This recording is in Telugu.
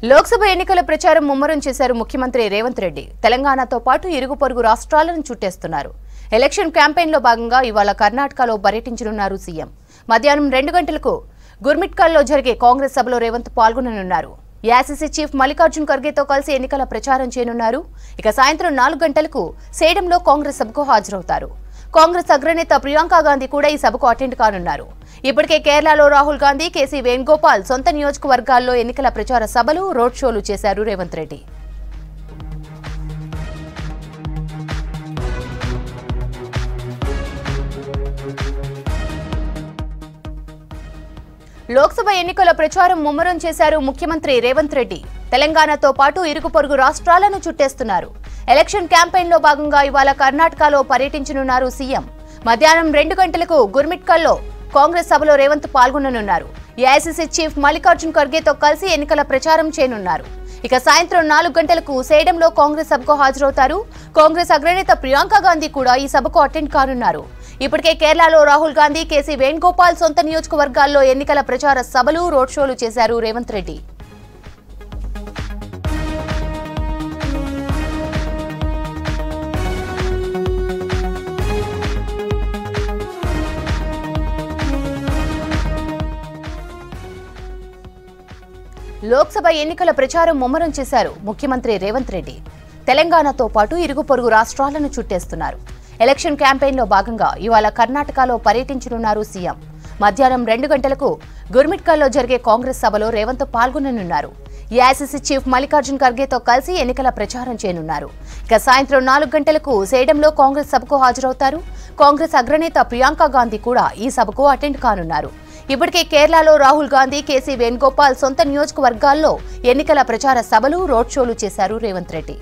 లోక్సభ ఎన్నికల ప్రచారం ముమ్మరం చేశారు ముఖ్యమంత్రి రేవంత్ రెడ్డి. తెలంగాణతో పాటు ఇరుగు పొరుగు రాష్ట్రాలను చుట్టేస్తున్నారు. ఎలక్షన్ క్యాంపెయిన్లో భాగంగా ఇవాళ కర్ణాటకలో పర్యటించనున్నారు సీఎం. మధ్యాహ్నం 2 గంటలకు గుర్మిట్కల్లో జరిగే కాంగ్రెస్ సభలో రేవంత్ పాల్గొననున్నారు. ఏఐసీసీ చీఫ్ మల్లికార్జున్ ఖర్గేతో కలిసి ఎన్నికల ప్రచారం చేయనున్నారు. ఇక సాయంత్రం 4 గంటలకు సేడంలో కాంగ్రెస్ సభకు హాజరవుతారు. కాంగ్రెస్ అగ్రనేత ప్రియాంక గాంధీ కూడా ఈ సభకు అటెండ్ కానున్నారు. ఇప్పటికే కేరళలో రాహుల్ గాంధీ, కేసీ వేణుగోపాల్ సొంత నియోజకవర్గాల్లో ఎన్నికల ప్రచార సభలు, రోడ్ షోలు చేశారు రేవంత్ రెడ్డి. లోక్సభ ఎన్నికల ప్రచారం ముమ్మరం చేశారు ముఖ్యమంత్రి రేవంత్ రెడ్డి. తెలంగాణతో పాటు ఇరుగు పొరుగు రాష్ట్రాలను చుట్టేస్తున్నారు. ఎలక్షన్ క్యాంపెయిన్లో భాగంగా ఇవాళ కర్ణాటకలో పర్యటించనున్నారు సీఎం. మధ్యాహ్నం 2 గంటలకు గుర్మిట్కల్లో కాంగ్రెస్ సభలో రేవంత్ పాల్గొననున్నారు. ఏఐసీసీ చీఫ్ మల్లికార్జున్ ఖర్గేతో కలిసి ఎన్నికల ప్రచారం చేయనున్నారు. ఇక సాయంత్రం 4 గంటలకు సేడంలో కాంగ్రెస్ సభకు హాజరవుతారు. కాంగ్రెస్ అగ్రనేత ప్రియాంక గాంధీ కూడా ఈ సభకు అటెండ్ కానున్నారు. ఇప్పటికే కేరళలో రాహుల్ గాంధీ, కేసీ వేణుగోపాల్ సొంత నియోజకవర్గాల్లో ఎన్నికల ప్రచార సభలు, రోడ్ షోలు చేశారు రేవంత్ రెడ్డి. లోక్సభ ఎన్నికల ప్రచారం ముమ్మరం చేశారు ముఖ్యమంత్రి రేవంత్ రెడ్డి. తెలంగాణతో పాటు ఇరుగు పొరుగు రాష్ట్రాలను చుట్టేస్తున్నారు. ఎలక్షన్ క్యాంపెయిన్లో భాగంగా ఇవాళ కర్ణాటకలో పర్యటించనున్నారు సీఎం. మధ్యాహ్నం 2 గంటలకు గుర్మిట్కల్లో జరిగే కాంగ్రెస్ సభలో రేవంత్ పాల్గొననున్నారు. ఏఐసీసీ చీఫ్ మల్లికార్జున్ ఖర్గేతో కలిసి ఎన్నికల ప్రచారం చేయనున్నారు. ఇక సాయంత్రం 4 గంటలకు సేడంలో కాంగ్రెస్ సభకు హాజరవుతారు. కాంగ్రెస్ అగ్రనేత ప్రియాంక గాంధీ కూడా ఈ సభకు అటెండ్ కానున్నారు. ఇప్పటికే కేరళలో రాహుల్ గాంధీ, కేసీ వేణుగోపాల్ సొంత నియోజకవర్గాల్లో ఎన్నికల ప్రచార సభలు, రోడ్ షోలు చేశారు రేవంత్ రెడ్డి.